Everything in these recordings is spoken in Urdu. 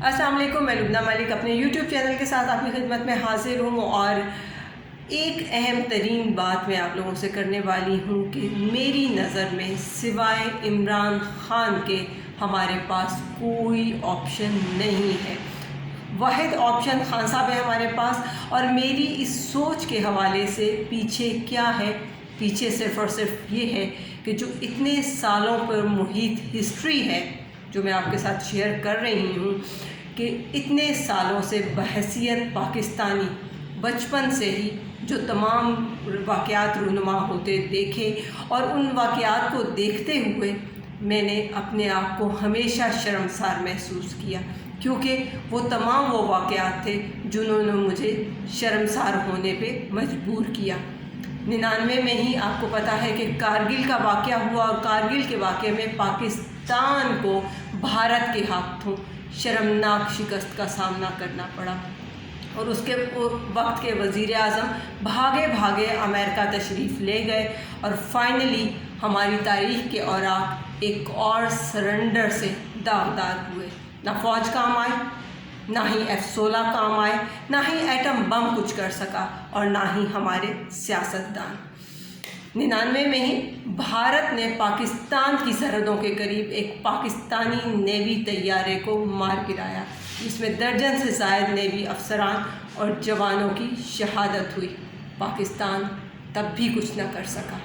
السلام علیکم، میں لبنہ ملک اپنے یوٹیوب چینل کے ساتھ آپ کی خدمت میں حاضر ہوں، اور ایک اہم ترین بات میں آپ لوگوں سے کرنے والی ہوں کہ میری نظر میں سوائے عمران خان کے ہمارے پاس کوئی آپشن نہیں ہے۔ واحد آپشن خان صاحب ہے ہمارے پاس، اور میری اس سوچ کے حوالے سے پیچھے کیا ہے؟ پیچھے صرف اور صرف یہ ہے کہ جو اتنے سالوں پر محیط ہسٹری ہے جو میں آپ کے ساتھ شیئر کر رہی ہوں، کہ اتنے سالوں سے بحیثیت پاکستانی بچپن سے ہی جو تمام واقعات رونما ہوتے دیکھے، اور ان واقعات کو دیکھتے ہوئے میں نے اپنے آپ کو ہمیشہ شرمسار محسوس کیا، کیونکہ وہ تمام وہ واقعات تھے جنہوں نے مجھے شرمسار ہونے پہ مجبور کیا۔ 99 میں ہی آپ کو پتہ ہے کہ کارگل کا واقعہ ہوا، اور کارگل کے واقعے میں پاکستان کو بھارت کے ہاتھوں شرمناک شکست کا سامنا کرنا پڑا، اور اس کے وقت کے وزیر اعظم بھاگے بھاگے امریکہ تشریف لے گئے، اور فائنلی ہماری تاریخ کے اوراق ایک اور سرنڈر سے داغدار ہوئے۔ نہ فوج کام آئی، نہ ہی F-16 کام آئے، نہ ہی ایٹم بم کچھ کر سکا، اور نہ ہی ہمارے سیاستدان۔ 99 میں ہی بھارت نے پاکستان کی سرحدوں کے قریب ایک پاکستانی نیوی طیارے کو مار گرایا، جس میں درجن سے زائد نیوی افسران اور جوانوں کی شہادت ہوئی۔ پاکستان تب بھی کچھ نہ کر سکا،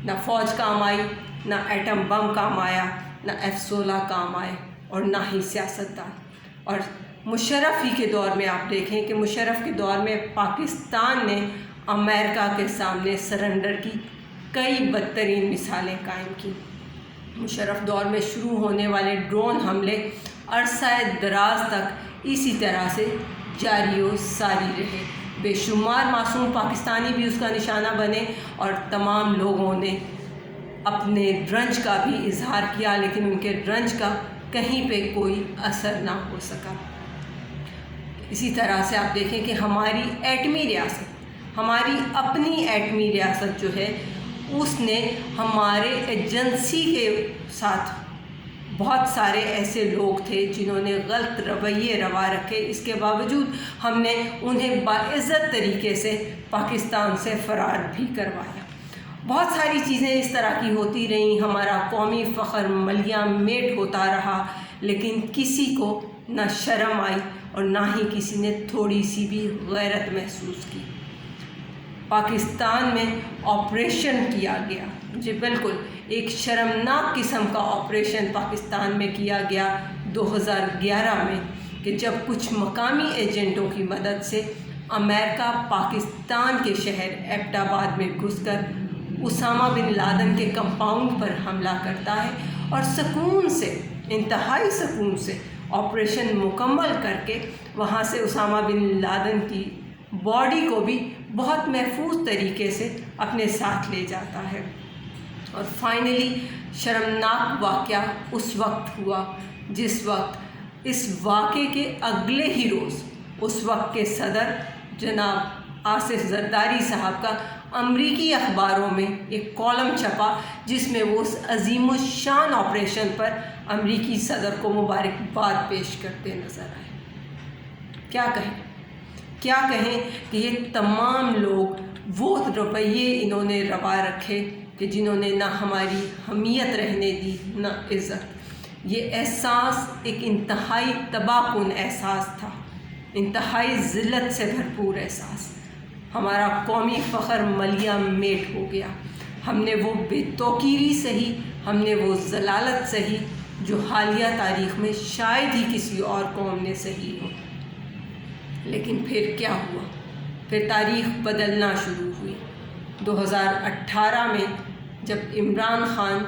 نہ فوج کام آئی، نہ ایٹم بم کام آیا، نہ F-16 کام آئے، اور نہ ہی سیاستدان۔ اور مشرف ہی کے دور میں آپ دیکھیں کہ مشرف کے دور میں پاکستان نے امریکہ کے سامنے سرنڈر کی کئی بدترین مثالیں قائم کی۔ مشرف دور میں شروع ہونے والے ڈرون حملے عرصہ دراز تک اسی طرح سے جاری و ساری رہے۔ بے شمار معصوم پاکستانی بھی اس کا نشانہ بنے، اور تمام لوگوں نے اپنے رنج کا بھی اظہار کیا، لیکن ان کے رنج کا کہیں پہ کوئی اثر نہ ہو سکا۔ اسی طرح سے آپ دیکھیں کہ ہماری ایٹمی ریاست، ہماری اپنی ایٹمی ریاست جو ہے، اس نے ہمارے ایجنسی کے ساتھ بہت سارے ایسے لوگ تھے جنہوں نے غلط رویے روا رکھے، اس کے باوجود ہم نے انہیں باعزت طریقے سے پاکستان سے فرار بھی کروایا۔ بہت ساری چیزیں اس طرح کی ہوتی رہیں، ہمارا قومی فخر ملیاں میٹ ہوتا رہا، لیکن کسی کو نہ شرم آئی اور نہ ہی کسی نے تھوڑی سی بھی غیرت محسوس کی۔ پاکستان میں آپریشن کیا گیا، جی بالکل ایک شرمناک قسم کا آپریشن پاکستان میں کیا گیا 2011 میں، کہ جب کچھ مقامی ایجنٹوں کی مدد سے امریکہ پاکستان کے شہر ایبٹ آباد میں گھس کر اسامہ بن لادن کے کمپاؤنڈ پر حملہ کرتا ہے، اور سکون سے، انتہائی سکون سے آپریشن مکمل کر کے وہاں سے اسامہ بن لادن کی باڈی کو بھی بہت محفوظ طریقے سے اپنے ساتھ لے جاتا ہے۔ اور فائنلی شرمناک واقعہ اس وقت ہوا جس وقت اس واقعے کے اگلے ہی روز اس وقت کے صدر جناب آصف زرداری صاحب کا امریکی اخباروں میں ایک کالم چھپا، جس میں وہ اس عظیم الشان آپریشن پر امریکی صدر کو مبارکباد پیش کرتے نظر آئے۔ کیا کہیں کہ یہ تمام لوگ وہ رویے انہوں نے روا رکھے کہ جنہوں نے نہ ہماری حمیت رہنے دی، نہ عزت۔ یہ احساس ایک انتہائی تباہ کن احساس تھا، انتہائی ذلت سے بھرپور احساس۔ ہمارا قومی فخر ملیاں میٹ ہو گیا۔ ہم نے وہ بے توقیری سہی، ہم نے وہ ذلالت سہی جو حالیہ تاریخ میں شاید ہی کسی اور قوم نے سہی ہو۔ لیکن پھر کیا ہوا؟ پھر تاریخ بدلنا شروع ہوئی۔ 2018 میں جب عمران خان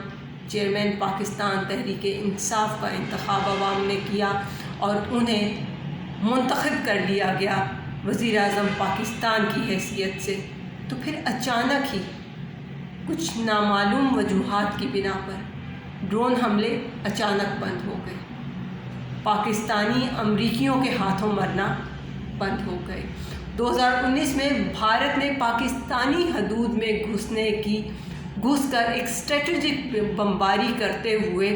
چیئرمین پاکستان تحریک انصاف کا انتخاب عوام نے کیا، اور انہیں منتخب کر لیا گیا وزیر اعظم پاکستان کی حیثیت سے، تو پھر اچانک ہی کچھ نامعلوم وجوہات کی بنا پر ڈرون حملے اچانک بند ہو گئے، پاکستانی امریکیوں کے ہاتھوں مرنا بند ہو گئے۔ 2019 میں بھارت نے پاکستانی حدود میں گھس کر ایک اسٹریٹجک بمباری کرتے ہوئے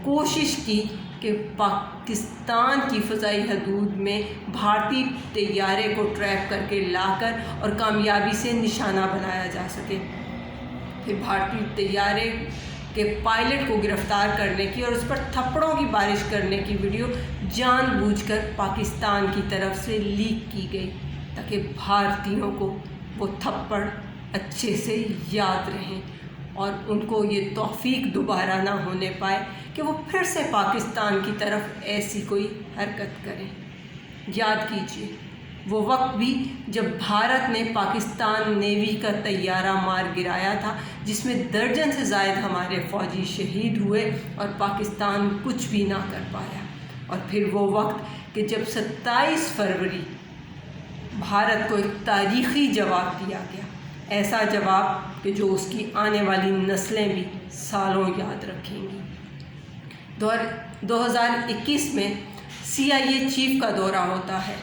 کوشش کی کہ پاکستان کی فضائی حدود میں بھارتی طیارے کو ٹریپ کر کے لا کر اور کامیابی سے نشانہ بنایا جا سکے۔ پھر بھارتی طیارے کے پائلٹ کو گرفتار کرنے کی اور اس پر تھپڑوں کی بارش کرنے کی ویڈیو جان بوجھ کر پاکستان کی طرف سے لیک کی گئی تاکہ بھارتیوں کو وہ تھپڑ اچھے سے یاد رہیں اور ان کو یہ توفیق دوبارہ نہ ہونے پائے کہ وہ پھر سے پاکستان کی طرف ایسی کوئی حرکت کریں۔ یاد کیجیے وہ وقت بھی جب بھارت نے پاکستان نیوی کا طیارہ مار گرایا تھا، جس میں درجن سے زائد ہمارے فوجی شہید ہوئے اور پاکستان کچھ بھی نہ کر پایا۔ اور پھر وہ وقت کہ جب 27 فروری بھارت کو ایک تاریخی جواب دیا گیا، ایسا جواب کہ جو اس کی آنے والی نسلیں بھی سالوں یاد رکھیں گی۔ 2021 میں CIA چیف کا دورہ ہوتا ہے،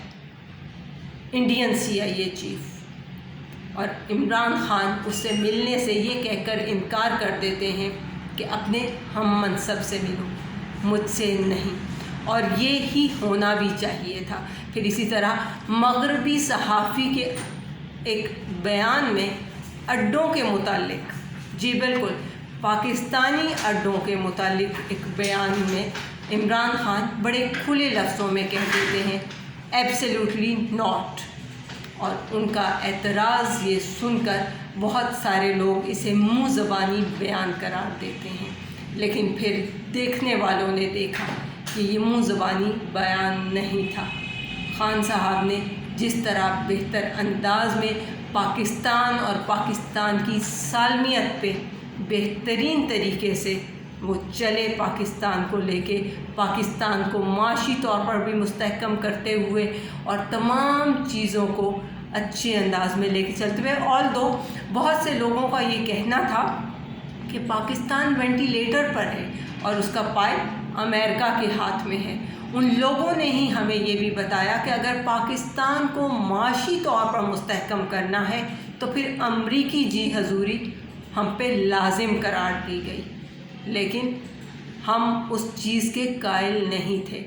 انڈین CIA چیف، اور عمران خان اس سے ملنے سے یہ کہہ کر انکار کر دیتے ہیں کہ اپنے ہم منصب سے ملو، مجھ سے نہیں، اور یہ ہی ہونا بھی چاہیے تھا۔ پھر اسی طرح مغربی صحافی کے ایک بیان میں اڈوں کے متعلق، جی بالکل پاکستانی اڈوں کے متعلق ایک بیان میں عمران خان بڑے کھلے لفظوں میں کہہ دیتے ہیں ایبسلیوٹلی ناٹ، اور ان کا اعتراض یہ سن کر بہت سارے لوگ اسے منہ زبانی بیان قرار دیتے ہیں، لیکن پھر دیکھنے والوں نے دیکھا کہ یہ منہ زبانی بیان نہیں تھا۔ خان صاحب نے جس طرح بہتر انداز میں پاکستان اور پاکستان کی سالمیت پہ بہترین طریقے سے وہ چلے، پاکستان کو لے کے پاکستان کو معاشی طور پر بھی مستحکم کرتے ہوئے اور تمام چیزوں کو اچھے انداز میں لے کے چلتے ہوئے۔ آلدو بہت سے لوگوں کا یہ کہنا تھا کہ پاکستان وینٹیلیٹر پر ہے اور اس کا پائپ امریکہ کے ہاتھ میں ہے، ان لوگوں نے ہی ہمیں یہ بھی بتایا کہ اگر پاکستان کو معاشی طور پر مستحکم کرنا ہے تو پھر امریکی جی حضوری ہم پہ لازم قرار دی گئی، لیکن ہم اس چیز کے قائل نہیں تھے۔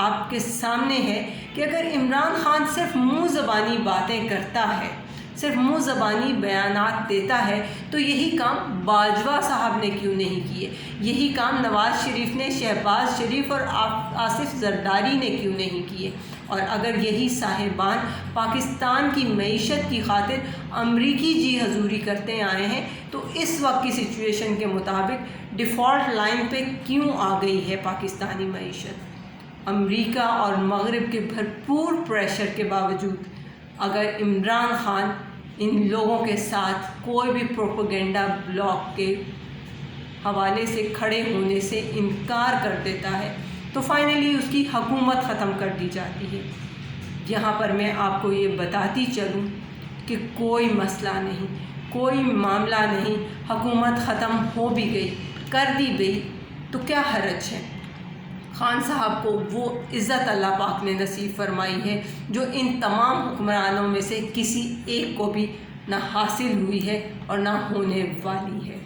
آپ کے سامنے ہے کہ اگر عمران خان صرف منہ زبانی باتیں کرتا ہے، صرف منہ زبانی بیانات دیتا ہے، تو یہی کام باجوہ صاحب نے کیوں نہیں کیے؟ یہی کام نواز شریف نے، شہباز شریف اور آصف زرداری نے کیوں نہیں کیے؟ اور اگر یہی صاحبان پاکستان کی معیشت کی خاطر امریکی جی حضوری کرتے آئے ہیں تو اس وقت کی سچویشن کے مطابق ڈیفالٹ لائن پہ کیوں آ گئی ہے پاکستانی معیشت؟ امریکہ اور مغرب کے بھرپور پریشر کے باوجود اگر عمران خان ان لوگوں کے ساتھ کوئی بھی پروپیگنڈا بلاک کے حوالے سے کھڑے ہونے سے انکار کر دیتا ہے تو فائنلی اس کی حکومت ختم کر دی جاتی ہے۔ یہاں پر میں آپ کو یہ بتاتی چلوں کہ کوئی مسئلہ نہیں، کوئی معاملہ نہیں، حکومت ختم ہو بھی گئی، کر دی گئی تو کیا حرج ہے؟ خان صاحب کو وہ عزت اللہ پاک نے نصیب فرمائی ہے جو ان تمام حکمرانوں میں سے کسی ایک کو بھی نہ حاصل ہوئی ہے اور نہ ہونے والی ہے۔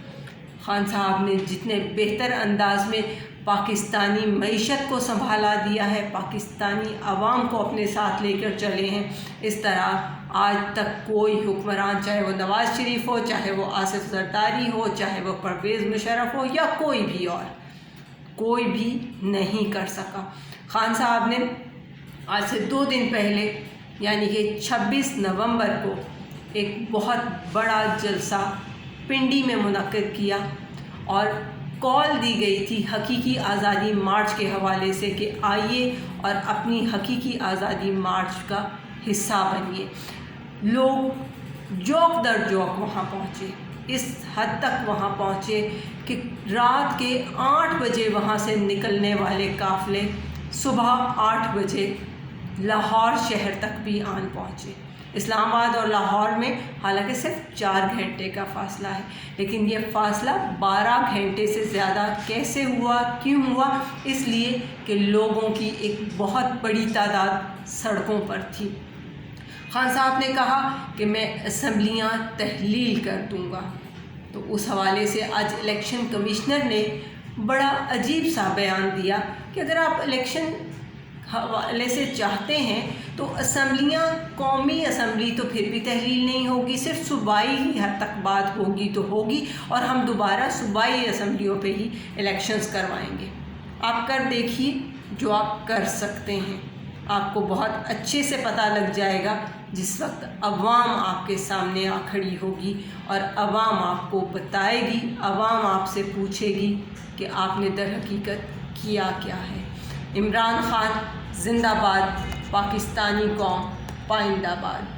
خان صاحب نے جتنے بہتر انداز میں پاکستانی معیشت کو سنبھالا دیا ہے، پاکستانی عوام کو اپنے ساتھ لے کر چلے ہیں، اس طرح آج تک کوئی حکمران، چاہے وہ نواز شریف ہو، چاہے وہ آصف زرداری ہو، چاہے وہ پرویز مشرف ہو یا کوئی بھی اور، کوئی بھی نہیں کر سکا۔ خان صاحب نے آج سے 2 دن پہلے یعنی کہ 26 نومبر کو ایک بہت بڑا جلسہ پنڈی میں منعقد کیا اور کال دی گئی تھی حقیقی آزادی مارچ کے حوالے سے کہ آئیے اور اپنی حقیقی آزادی مارچ کا حصہ بنیے۔ لوگ جوک در جوک وہاں پہنچے، اس حد تک وہاں پہنچے کہ رات کے 8 بجے وہاں سے نکلنے والے قافلے صبح 8 بجے لاہور شہر تک بھی آن پہنچے۔ اسلام آباد اور لاہور میں حالانکہ صرف 4 گھنٹے کا فاصلہ ہے، لیکن یہ فاصلہ 12 گھنٹے سے زیادہ کیسے ہوا، کیوں ہوا؟ اس لیے کہ لوگوں کی ایک بہت بڑی تعداد سڑکوں پر تھی۔ خان صاحب نے کہا کہ میں اسمبلیاں تحلیل کر دوں گا، تو اس حوالے سے آج الیکشن کمشنر نے بڑا عجیب سا بیان دیا کہ اگر آپ الیکشن حوالے سے چاہتے ہیں تو اسمبلیاں، قومی اسمبلی تو پھر بھی تحلیل نہیں ہوگی، صرف صوبائی ہی حد تک بات ہوگی تو ہوگی، اور ہم دوبارہ صوبائی اسمبلیوں پہ ہی الیکشنز کروائیں گے۔ آپ کر دیکھیے جو آپ کر سکتے ہیں، آپ کو بہت اچھے سے پتہ لگ جائے گا جس وقت عوام آپ کے سامنے آ کھڑی ہوگی اور عوام آپ کو بتائے گی، عوام آپ سے پوچھے گی کہ آپ نے در حقیقت کیا کیا ہے۔ عمران خان زندہ باد، پاکستانی قوم پائندہ باد۔